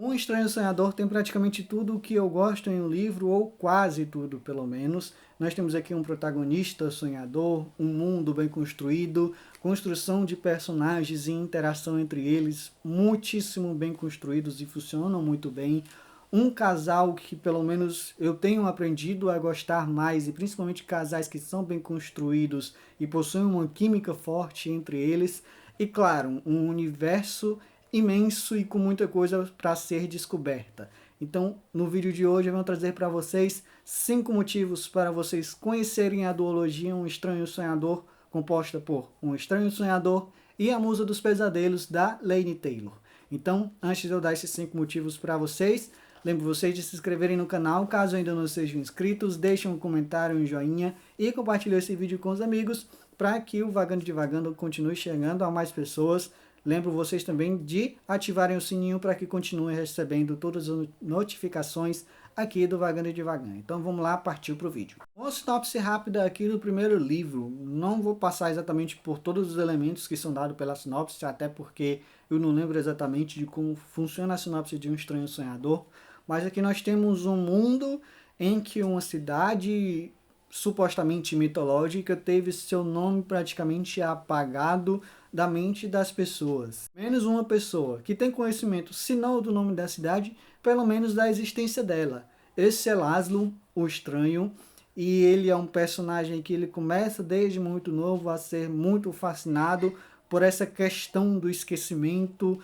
Um Estranho Sonhador tem praticamente tudo o que eu gosto em um livro, ou quase tudo, pelo menos. Nós temos aqui um protagonista sonhador, um mundo bem construído, construção de personagens e interação entre eles muitíssimo bem construídos e funcionam muito bem. Um casal que pelo menos eu tenho aprendido a gostar mais, e principalmente casais que são bem construídos e possuem uma química forte entre eles. E claro, um universo imenso e com muita coisa para ser descoberta. Então, no vídeo de hoje eu vou trazer para vocês 5 motivos para vocês conhecerem a duologia Um Estranho Sonhador, composta por Um Estranho Sonhador e A Musa dos Pesadelos, da Laini Taylor. Então, antes de eu dar esses 5 motivos para vocês, lembro vocês de se inscreverem no canal, caso ainda não sejam inscritos, deixem um comentário, um joinha e compartilhem esse vídeo com os amigos para que o Vagando Divagando continue chegando a mais pessoas. Lembro vocês também de ativarem o sininho para que continuem recebendo todas as notificações aqui do Vagando Divagando. Então vamos lá, partiu para o vídeo. Uma sinopse rápida aqui do primeiro livro. Não vou passar exatamente por todos os elementos que são dados pela sinopse, até porque eu não lembro exatamente de como funciona a sinopse de Um Estranho Sonhador. Mas aqui nós temos um mundo em que uma cidade supostamente mitológica teve seu nome praticamente apagado da mente das pessoas. Menos uma pessoa que tem conhecimento, se não do nome da cidade, pelo menos da existência dela. Esse é Laszlo, o Estranho, e ele é um personagem que ele começa desde muito novo a ser muito fascinado por essa questão do esquecimento,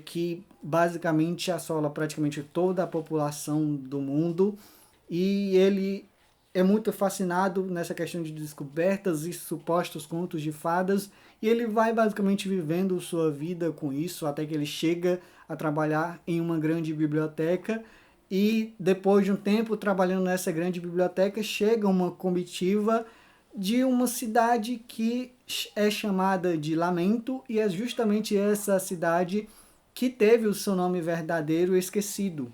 que basicamente assola praticamente toda a população do mundo, e ele é muito fascinado nessa questão de descobertas e supostos contos de fadas, e ele vai basicamente vivendo sua vida com isso, até que ele chega a trabalhar em uma grande biblioteca, e depois de um tempo trabalhando nessa grande biblioteca, chega uma comitiva de uma cidade que é chamada de Lamento, e é justamente essa cidade que teve o seu nome verdadeiro esquecido.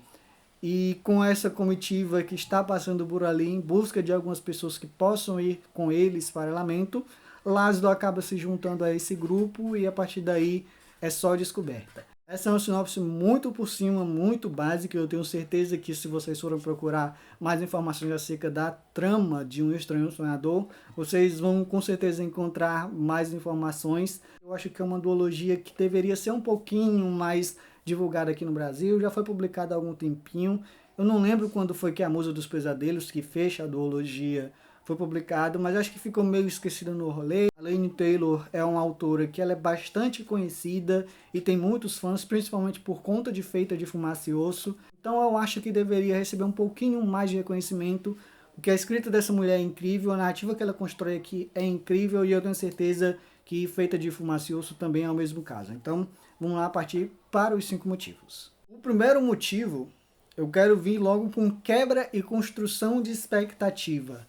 E com essa comitiva que está passando por ali em busca de algumas pessoas que possam ir com eles para Lamento, Laszlo acaba se juntando a esse grupo e a partir daí é só descoberta. Essa é uma sinopse muito por cima, muito básica. Eu tenho certeza que se vocês forem procurar mais informações acerca da trama de Um Estranho Sonhador, vocês vão com certeza encontrar mais informações. Eu acho que é uma duologia que deveria ser um pouquinho mais divulgada aqui no Brasil, já foi publicada há algum tempinho. Eu não lembro quando foi que A Musa dos Pesadelos, que fecha a duologia, foi publicado, mas acho que ficou meio esquecido no rolê. A Laini Taylor é uma autora que ela é bastante conhecida e tem muitos fãs, principalmente por conta de Feita de Fumaça e Osso. Então eu acho que deveria receber um pouquinho mais de reconhecimento, porque a escrita dessa mulher é incrível, a narrativa que ela constrói aqui é incrível e eu tenho certeza que Feita de Fumaça e Osso também é o mesmo caso. Então vamos lá partir para os 5 motivos. O primeiro motivo, eu quero vir logo com quebra e construção de expectativa.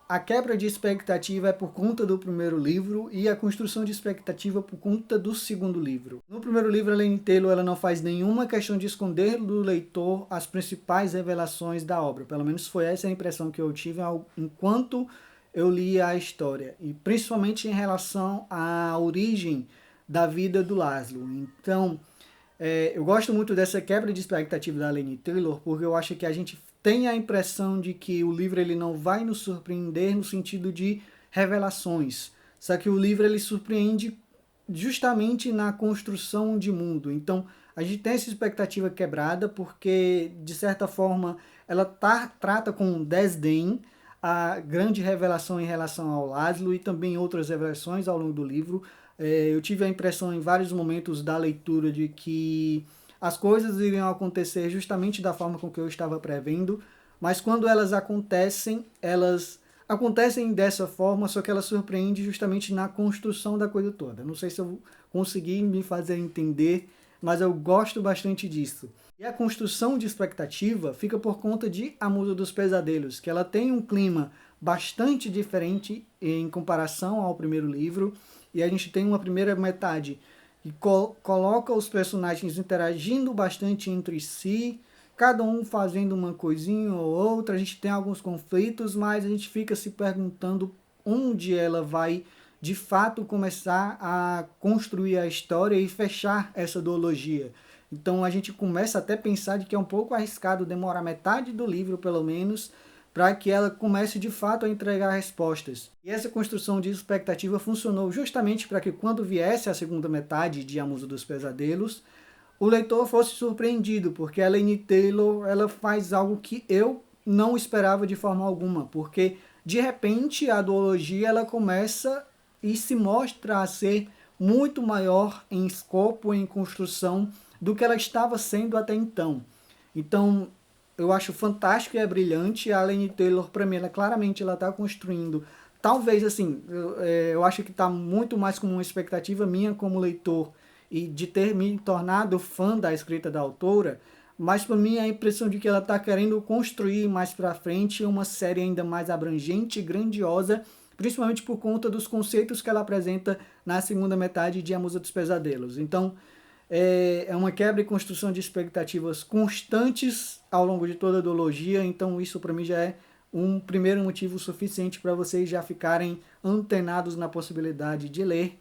A quebra de expectativa é por conta do primeiro livro e a construção de expectativa por conta do segundo livro. No primeiro livro, a Laini Taylor ela não faz nenhuma questão de esconder do leitor as principais revelações da obra. Pelo menos foi essa a impressão que eu tive enquanto eu li a história. E principalmente em relação à origem da vida do Laszlo. Então, eu gosto muito dessa quebra de expectativa da Laini Taylor, porque eu acho que a gente tem a impressão de que o livro ele não vai nos surpreender no sentido de revelações. Só que o livro ele surpreende justamente na construção de mundo. Então, a gente tem essa expectativa quebrada porque, de certa forma, ela trata com desdém a grande revelação em relação ao Laszlo e também outras revelações ao longo do livro. Eu tive a impressão em vários momentos da leitura de que as coisas iriam acontecer justamente da forma com que eu estava prevendo, mas quando elas acontecem dessa forma, só que ela surpreende justamente na construção da coisa toda. Não sei se eu consegui me fazer entender, mas eu gosto bastante disso. E a construção de expectativa fica por conta de A Musa dos Pesadelos, que ela tem um clima bastante diferente em comparação ao primeiro livro, e a gente tem uma primeira metade que coloca os personagens interagindo bastante entre si, cada um fazendo uma coisinha ou outra. A gente tem alguns conflitos, mas a gente fica se perguntando onde ela vai de fato começar a construir a história e fechar essa duologia. Então a gente começa até a pensar de que é um pouco arriscado demorar metade do livro, pelo menos, para que ela comece de fato a entregar respostas. E essa construção de expectativa funcionou justamente para que quando viesse a segunda metade de A Musa dos Pesadelos, o leitor fosse surpreendido, porque a Laini Taylor ela faz algo que eu não esperava de forma alguma, porque de repente a duologia ela começa e se mostra a ser muito maior em escopo, em construção, do que ela estava sendo até então. Então, eu acho fantástico e é brilhante. A Laini Taylor, para mim, claramente ela está construindo. Talvez, assim, eu acho que está muito mais como uma expectativa minha como leitor e de ter me tornado fã da escrita da autora, mas para mim a impressão de que ela está querendo construir mais para frente uma série ainda mais abrangente e grandiosa, principalmente por conta dos conceitos que ela apresenta na segunda metade de A Musa dos Pesadelos. Então, é uma quebra e construção de expectativas constantes ao longo de toda a duologia, então isso para mim já é um primeiro motivo suficiente para vocês já ficarem antenados na possibilidade de ler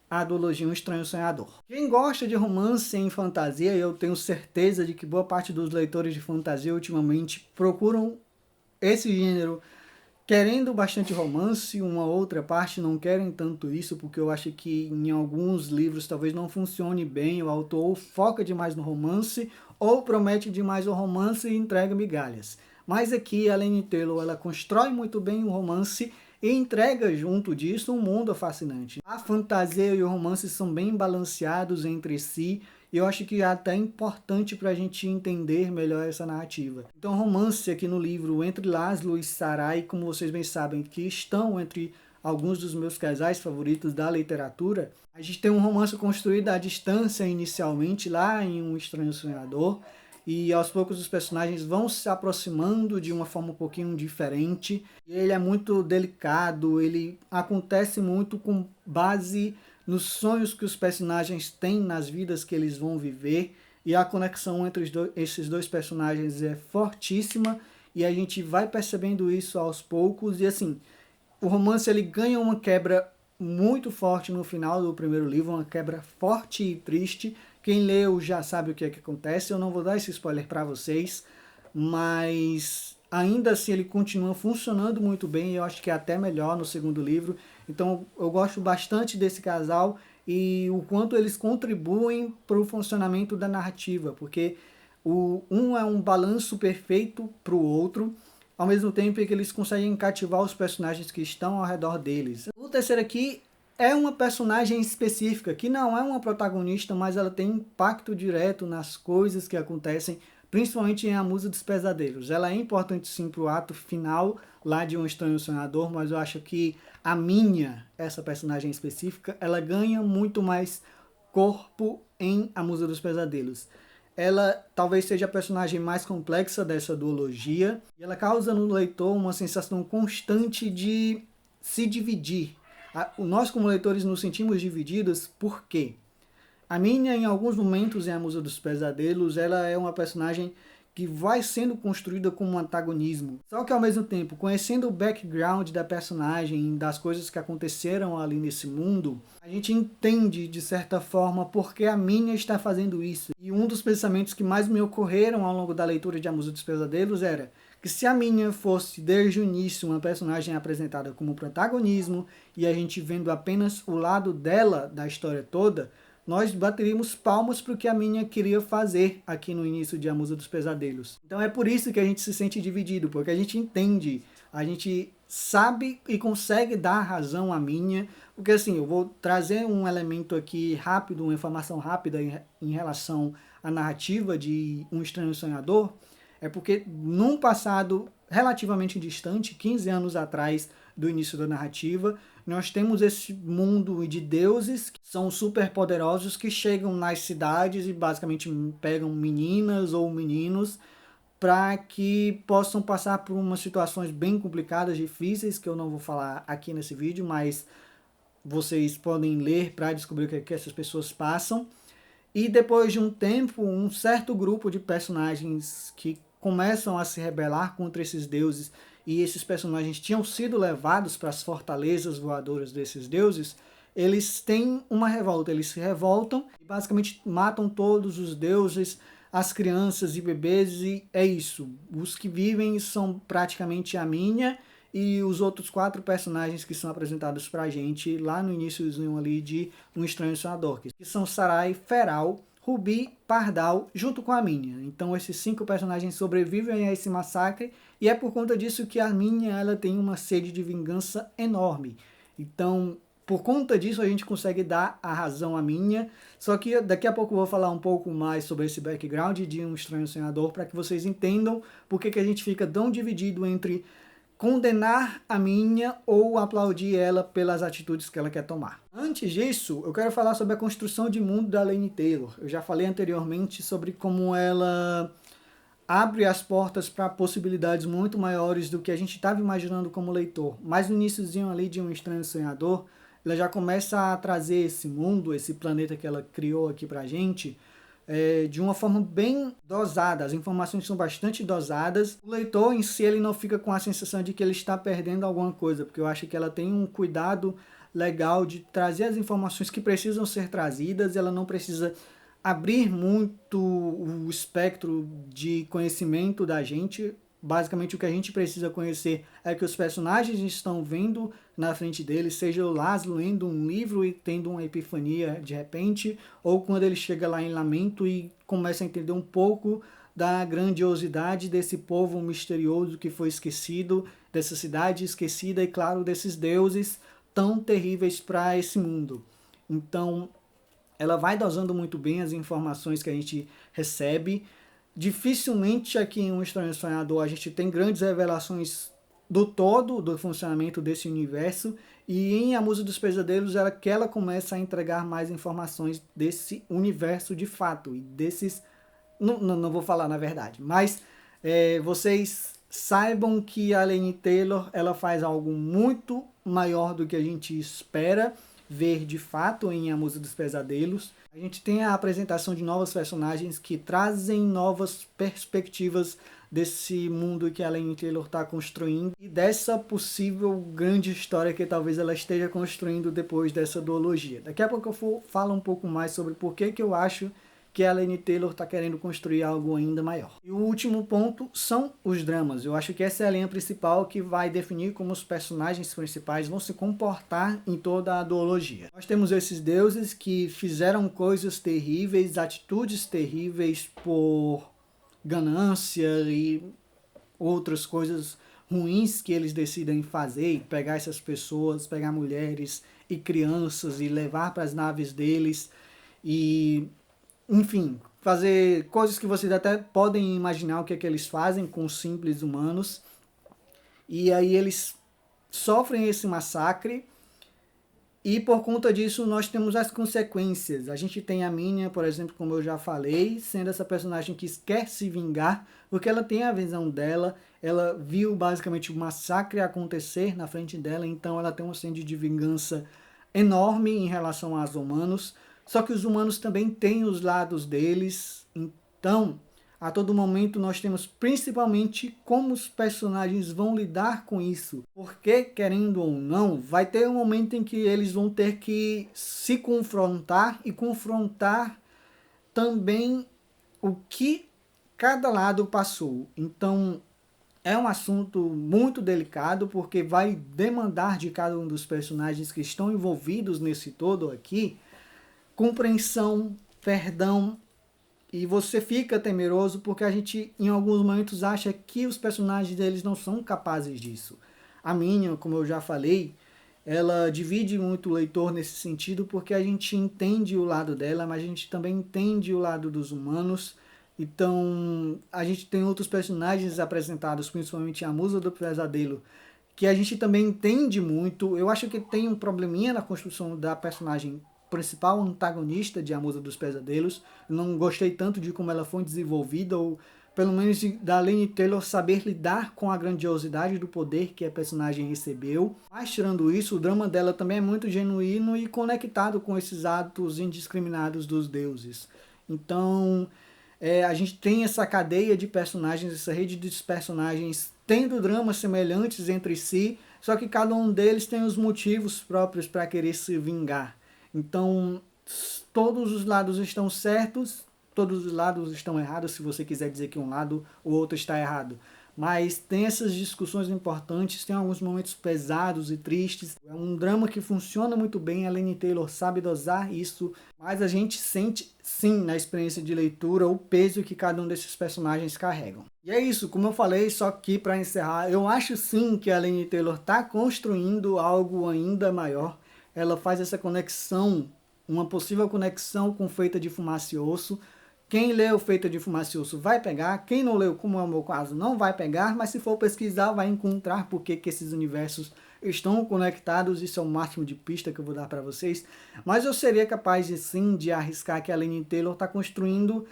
a duologia Um Estranho Sonhador. Quem gosta de romance em fantasia, eu tenho certeza de que boa parte dos leitores de fantasia ultimamente procuram esse gênero querendo bastante romance, uma outra parte não querem tanto isso, porque eu acho que em alguns livros talvez não funcione bem, o autor foca demais no romance, ou promete demais o romance e entrega migalhas. Mas aqui a Laini Taylor, ela constrói muito bem o romance e entrega junto disso um mundo fascinante. A fantasia e o romance são bem balanceados entre si, e eu acho que é até importante para a gente entender melhor essa narrativa. Então, romance aqui no livro entre Laszlo e Sarai, como vocês bem sabem, que estão entre alguns dos meus casais favoritos da literatura. A gente tem um romance construído à distância inicialmente, lá em Um Estranho Sonhador, e aos poucos os personagens vão se aproximando de uma forma um pouquinho diferente. Ele é muito delicado, ele acontece muito com base nos sonhos que os personagens têm, nas vidas que eles vão viver, e a conexão entre esses dois personagens é fortíssima, e a gente vai percebendo isso aos poucos, e assim, o romance ele ganha uma quebra muito forte no final do primeiro livro, uma quebra forte e triste. Quem leu já sabe o que é que acontece, eu não vou dar esse spoiler para vocês, mas ainda assim ele continua funcionando muito bem, eu acho que é até melhor no segundo livro. Então eu gosto bastante desse casal e o quanto eles contribuem para o funcionamento da narrativa, porque um é um balanço perfeito para o outro, ao mesmo tempo que eles conseguem cativar os personagens que estão ao redor deles. O terceiro aqui é uma personagem específica, que não é uma protagonista, mas ela tem impacto direto nas coisas que acontecem, principalmente em A Musa dos Pesadelos. Ela é importante sim para o ato final lá de Um Estranho Sonhador, mas eu acho que a Minha, essa personagem específica, ela ganha muito mais corpo em A Musa dos Pesadelos. Ela talvez seja a personagem mais complexa dessa duologia, e ela causa no leitor uma sensação constante de se dividir. Nós como leitores nos sentimos divididos, por quê? A Minha, em alguns momentos em A Musa dos Pesadelos, ela é uma personagem que vai sendo construída como um antagonismo. Só que ao mesmo tempo, conhecendo o background da personagem, das coisas que aconteceram ali nesse mundo, a gente entende de certa forma por que a Minha está fazendo isso. E um dos pensamentos que mais me ocorreram ao longo da leitura de A Musa dos Pesadelos era que se a Minha fosse desde o início uma personagem apresentada como protagonismo e a gente vendo apenas o lado dela da história toda, nós bateríamos palmas para o que a Minha queria fazer aqui no início de A Musa dos Pesadelos. Então é por isso que a gente se sente dividido, porque a gente entende, a gente sabe e consegue dar razão à Minha, porque assim, eu vou trazer um elemento aqui rápido, uma informação rápida em relação à narrativa de Um Estranho Sonhador, é porque num passado relativamente distante, 15 anos atrás do início da narrativa, nós temos esse mundo de deuses que são super poderosos que chegam nas cidades e basicamente pegam meninas ou meninos para que possam passar por umas situações bem complicadas, difíceis, que eu não vou falar aqui nesse vídeo, mas vocês podem ler para descobrir o que é que essas pessoas passam. E depois de um tempo, um certo grupo de personagens que começam a se rebelar contra esses deuses, e esses personagens tinham sido levados para as fortalezas voadoras desses deuses, eles têm uma revolta, eles se revoltam e basicamente matam todos os deuses, as crianças e bebês, e é isso. Os que vivem são praticamente a Minha e os outros 4 personagens que são apresentados pra gente lá no iníciozinho ali de Um Estranho Sonhador, que são Sarai, Feral, Rubi, Pardal, junto com a Minha. Então esses 5 personagens sobrevivem a esse massacre e é por conta disso que a Minha ela tem uma sede de vingança enorme. Então, por conta disso a gente consegue dar a razão à Minha. Só que daqui a pouco eu vou falar um pouco mais sobre esse background de Um Estranho Sonhador para que vocês entendam por que a gente fica tão dividido entre condenar a Minha ou aplaudir ela pelas atitudes que ela quer tomar. Antes disso, eu quero falar sobre a construção de mundo da Laini Taylor. Eu já falei anteriormente sobre como ela abre as portas para possibilidades muito maiores do que a gente estava imaginando como leitor. Mas no iníciozinho ali de Um Estranho Sonhador, ela já começa a trazer esse mundo, esse planeta que ela criou aqui pra gente, de uma forma bem dosada. As informações são bastante dosadas. O leitor em si ele não fica com a sensação de que ele está perdendo alguma coisa, porque eu acho que ela tem um cuidado legal de trazer as informações que precisam ser trazidas. Ela não precisa abrir muito o espectro de conhecimento da gente. Basicamente o que a gente precisa conhecer é que os personagens estão vendo na frente deles, seja o Laszlo lendo um livro e tendo uma epifania de repente, ou quando ele chega lá em Lamento e começa a entender um pouco da grandiosidade desse povo misterioso que foi esquecido, dessa cidade esquecida e, claro, desses deuses tão terríveis para esse mundo. Então, ela vai dosando muito bem as informações que a gente recebe. Dificilmente aqui em Um Estranho Sonhador a gente tem grandes revelações do todo do funcionamento desse universo, e em A Musa dos Pesadelos ela que ela começa a entregar mais informações desse universo de fato e desses não vou falar na verdade, mas vocês saibam que a Laini Taylor ela faz algo muito maior do que a gente espera ver de fato em A Musa dos Pesadelos. A gente tem a apresentação de novos personagens que trazem novas perspectivas desse mundo que a Laini Taylor está construindo e dessa possível grande história que talvez ela esteja construindo depois dessa duologia. Daqui a pouco eu falo um pouco mais sobre por que eu acho que a Laini Taylor está querendo construir algo ainda maior. E o último ponto são os dramas. Eu acho que essa é a linha principal que vai definir como os personagens principais vão se comportar em toda a duologia. Nós temos esses deuses que fizeram coisas terríveis, atitudes terríveis por ganância e outras coisas ruins que eles decidem fazer, e pegar essas pessoas, pegar mulheres e crianças e levar para as naves deles e enfim, fazer coisas que vocês até podem imaginar o que é que eles fazem com os simples humanos. E aí eles sofrem esse massacre e por conta disso nós temos as consequências. A gente tem a Minha, por exemplo, como eu já falei, sendo essa personagem que quer se vingar, porque ela tem a visão dela, ela viu basicamente o massacre acontecer na frente dela, então ela tem um sentido de vingança enorme em relação aos humanos. Só que os humanos também têm os lados deles, então a todo momento nós temos principalmente como os personagens vão lidar com isso. Porque, querendo ou não, vai ter um momento em que eles vão ter que se confrontar e confrontar também o que cada lado passou. Então é um assunto muito delicado porque vai demandar de cada um dos personagens que estão envolvidos nesse todo aqui compreensão, perdão, e você fica temeroso porque a gente em alguns momentos acha que os personagens deles não são capazes disso. A Minha, como eu já falei, ela divide muito o leitor nesse sentido porque a gente entende o lado dela, mas a gente também entende o lado dos humanos. Então a gente tem outros personagens apresentados, principalmente a Musa do Pesadelo, que a gente também entende muito. Eu acho que tem um probleminha na construção da personagem principal antagonista de A Musa dos Pesadelos. Eu não gostei tanto de como ela foi desenvolvida, ou pelo menos da Laini Taylor saber lidar com a grandiosidade do poder que a personagem recebeu. Mas tirando isso, o drama dela também é muito genuíno e conectado com esses atos indiscriminados dos deuses. Então a gente tem essa cadeia de personagens, essa rede de personagens tendo dramas semelhantes entre si, só que cada um deles tem os motivos próprios para querer se vingar. Então, todos os lados estão certos, todos os lados estão errados, se você quiser dizer que um lado ou outro está errado. Mas tem essas discussões importantes, tem alguns momentos pesados e tristes. É um drama que funciona muito bem, a Laini Taylor sabe dosar isso, mas a gente sente sim na experiência de leitura o peso que cada um desses personagens carregam. E é isso, como eu falei, só que para encerrar, eu acho sim que a Laini Taylor está construindo algo ainda maior. Ela faz essa conexão, uma possível conexão com Feita de Fumaça e Osso. Quem leu Feita de Fumaça e Osso vai pegar, quem não leu, como é o meu caso, não vai pegar, mas se for pesquisar vai encontrar porque que esses universos estão conectados. Isso é o máximo de pista que eu vou dar para vocês. Mas eu seria capaz de sim de arriscar que a Laini Taylor está construindo,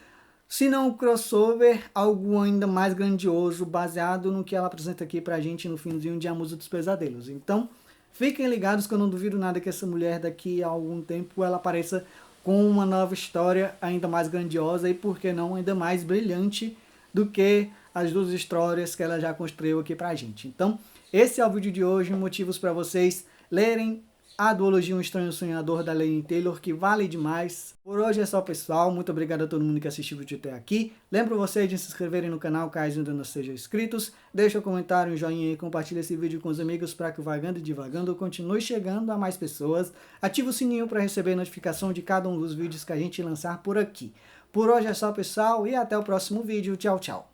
se não um crossover, algo ainda mais grandioso, baseado no que ela apresenta aqui pra gente no finzinho de A Musa dos Pesadelos. Então, fiquem ligados que eu não duvido nada que essa mulher daqui a algum tempo ela apareça com uma nova história ainda mais grandiosa e, por que não, ainda mais brilhante do que as duas histórias que ela já construiu aqui pra gente. Então, esse é o vídeo de hoje, motivos para vocês lerem a duologia Um Estranho Sonhador da Laini Taylor, que vale demais. Por hoje é só, pessoal. Muito obrigado a todo mundo que assistiu o vídeo até aqui. Lembro vocês de se inscreverem no canal caso ainda não sejam inscritos. Deixa um comentário, um joinha e compartilha esse vídeo com os amigos para que o Vagando e Divagando continue chegando a mais pessoas. Ativa o sininho para receber notificação de cada um dos vídeos que a gente lançar por aqui. Por hoje é só, pessoal, e até o próximo vídeo. Tchau, tchau.